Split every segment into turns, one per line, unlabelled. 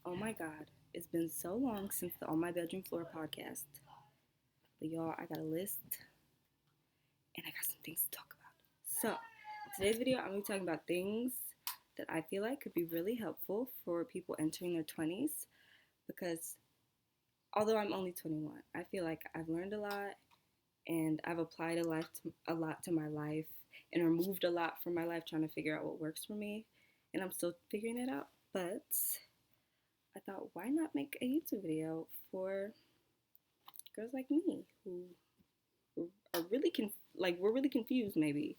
Oh my God, it's been so long since the On My Bedroom Floor podcast. But y'all, I got a list and I got some things to talk about. So, today's video, I'm going to be talking about things that I feel like could be really helpful for people entering their 20s because although I'm only 21, I feel like I've learned a lot and I've applied a lot to my life and removed a lot from my life trying to figure out what works for me. And I'm still figuring it out, but I thought, why not make a YouTube video for girls like me who are really we're really confused maybe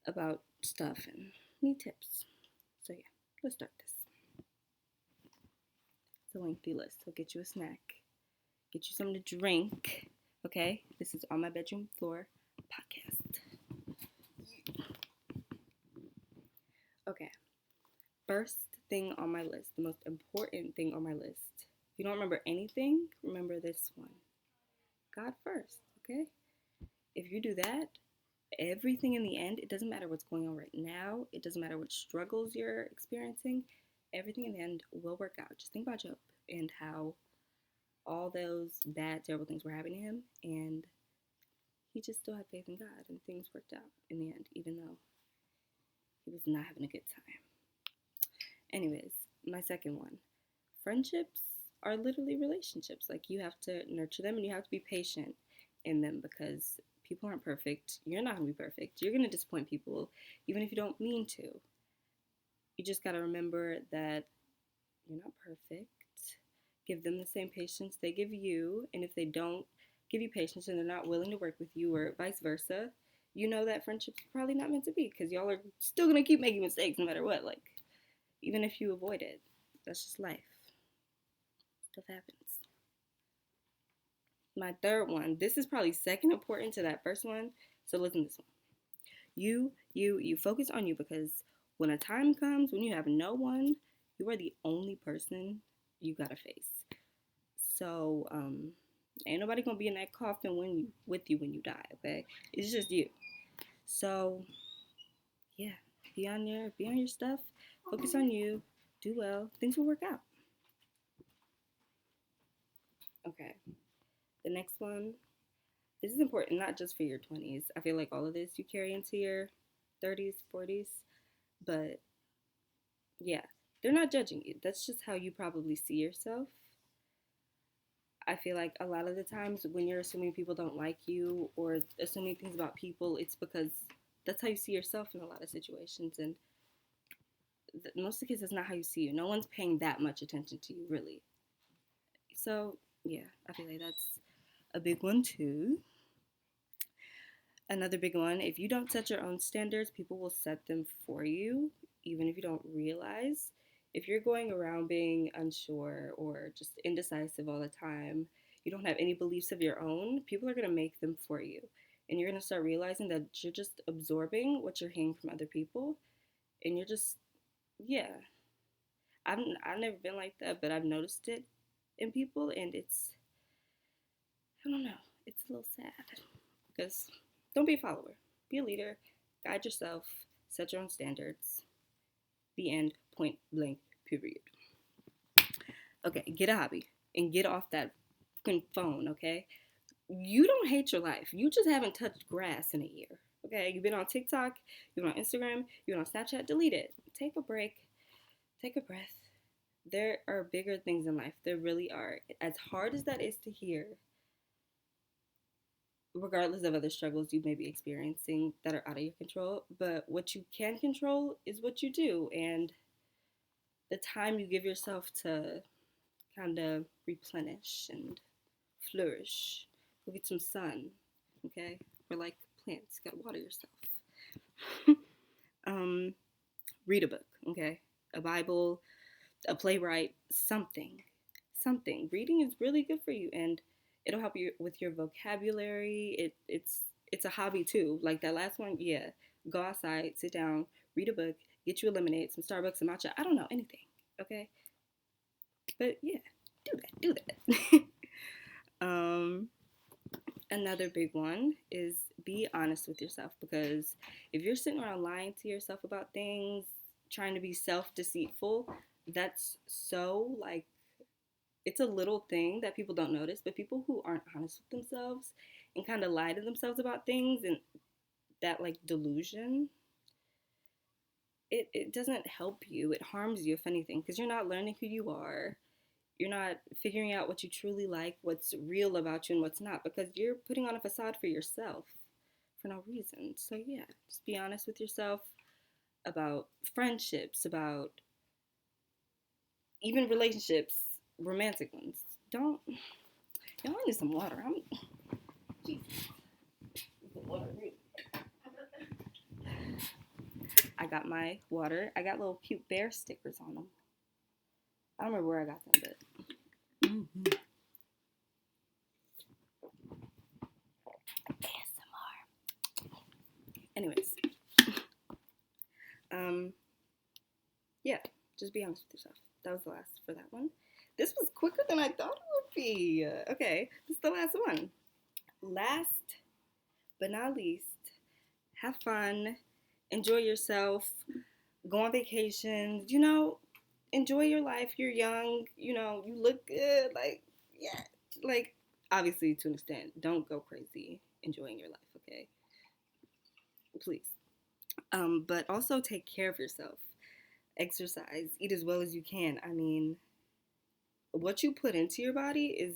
about stuff and need tips. So yeah, let's start this. It's a lengthy list. So get you a snack, get you something to drink. Okay, this is On My Bedroom Floor podcast. Okay, first thing on my list, the most important thing on my list. If you don't remember anything, remember this one. God first. Okay, if you do that, everything in the end, it doesn't matter what's going on right now, it doesn't matter what struggles you're experiencing, everything in the end will work out. Just think about Job and how all those bad, terrible things were happening to him, and he just still had faith in God, and things worked out in the end, even though he was not having a good time. Anyways, my second one, friendships are literally relationships. Like, you have to nurture them and you have to be patient in them because people aren't perfect. You're not going to be perfect. You're going to disappoint people even if you don't mean to. You just got to remember that you're not perfect. Give them the same patience they give you. And if they don't give you patience and they're not willing to work with you or vice versa, you know that friendship's probably not meant to be because y'all are still going to keep making mistakes no matter what. Like, even if you avoid it, that's just life. Stuff happens. My third one, this is probably second important to that first one. So listen to this one. You focus on you because when a time comes when you have no one, you are the only person you gotta face. So ain't nobody gonna be in that coffin with you when you die. Okay, it's just you. So yeah, be on your stuff. Focus on you. Do well. Things will work out. Okay. The next one. This is important not just for your 20s. I feel like all of this you carry into your 30s, 40s. But yeah, they're not judging you. That's just how you probably see yourself. I feel like a lot of the times when you're assuming people don't like you or assuming things about people, it's because that's how you see yourself in a lot of situations. And most of the cases, that's not how you see you. No one's paying that much attention to you, really. So, yeah, I feel like that's a big one, too. Another big one, if you don't set your own standards, people will set them for you, even if you don't realize. If you're going around being unsure or just indecisive all the time, you don't have any beliefs of your own, people are going to make them for you. And you're going to start realizing that you're just absorbing what you're hearing from other people. And you're just, yeah. I've never been like that, but I've noticed it in people. And it's, I don't know, it's a little sad because don't be a follower. Be a leader. Guide yourself. Set your own standards. The end. Point blank. Period. Okay, get a hobby and get off that fucking phone, okay? You don't hate your life. You just haven't touched grass in a year. Okay, you've been on TikTok, you've been on Instagram, you've been on Snapchat, delete it. Take a break. Take a breath. There are bigger things in life. There really are. As hard as that is to hear, regardless of other struggles you may be experiencing that are out of your control. But what you can control is what you do, and the time you give yourself to kind of replenish and flourish. Go get some sun, okay? Or like plants, you gotta water yourself. um, Read a book, okay? A Bible, a playwright, something. Something. Reading is really good for you, and it'll help you with your vocabulary. It's a hobby too. Like that last one, yeah. Go outside, sit down, read a book, get you a lemonade, some Starbucks, some matcha. I don't know anything, okay? But yeah, do that. um, Another big one is be honest with yourself if if you're sitting around lying to yourself about things, trying to be self deceitful, that's so like, it's a little thing that people don't notice, but people who aren't honest with themselves and kind of lie to themselves about things, and that like delusion, it doesn't help you. It harms you, if anything, because you're not learning who you are. You're not figuring out what you truly like, what's real about you and what's not, because you're putting on a facade for yourself for no reason. So yeah, just be honest with yourself about friendships, about even relationships, romantic ones. Don't, y'all, I need some water. Jesus. Water. I got my water. I got little cute bear stickers on them. I don't remember where I got them, but ASMR. Anyways, yeah, just be honest with yourself. That was the last for that one. This was quicker than I thought it would be. Okay, this is the last one. Last but not least, have fun, enjoy yourself, go on vacations, enjoy your life. You're young, you look good. Like, yeah, like, obviously, to an extent, don't go crazy enjoying your life, okay? Please. But also take care of yourself. Exercise, eat as well as you can. I mean, what you put into your body is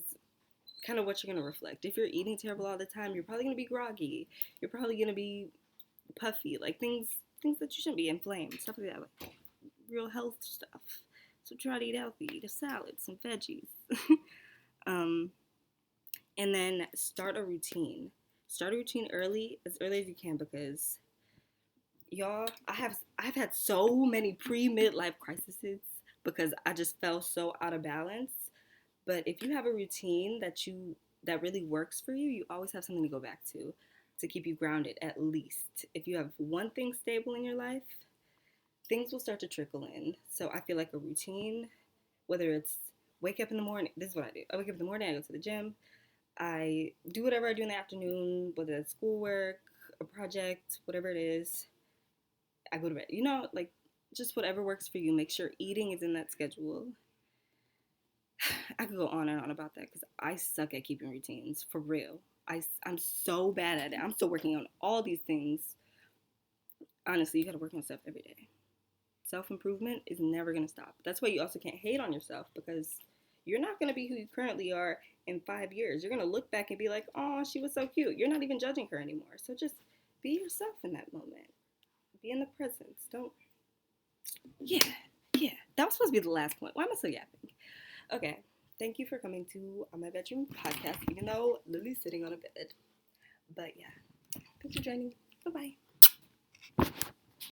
kind of what you're going to reflect. If you're eating terrible all the time, you're probably going to be groggy. You're probably going to be puffy, like things that you shouldn't be, inflamed, stuff like that, like real health stuff. So try to eat healthy, eat a salad, some veggies. um, and then start a routine. Start a routine as early as you can, because y'all, I've had so many pre-midlife crises because I just felt so out of balance. But if you have a routine that really works for you, you always have something to go back to keep you grounded. At least if you have one thing stable in your life, things will start to trickle in. So I feel like a routine, whether it's wake up in the morning, this is what I do. I wake up in the morning, I go to the gym, I do whatever I do in the afternoon, whether it's schoolwork, a project, whatever it is, I go to bed. Like, just whatever works for you. Make sure eating is in that schedule. I could go on and on about that because I suck at keeping routines, for real. I'm so bad at it. I'm still working on all these things. Honestly, you gotta work on stuff every day. Self-improvement is never gonna stop. That's why you also can't hate on yourself, because you're not gonna be who you currently are in 5 years. You're gonna look back and be like, oh, she was so cute. You're not even judging her anymore. So just be yourself in that moment. Be in the present. Don't. Yeah, yeah. That was supposed to be the last point. Why am I so yapping? Okay. Thank you for coming to my bedroom podcast, even though Lily's sitting on a bed. But yeah, thanks for joining. Bye bye.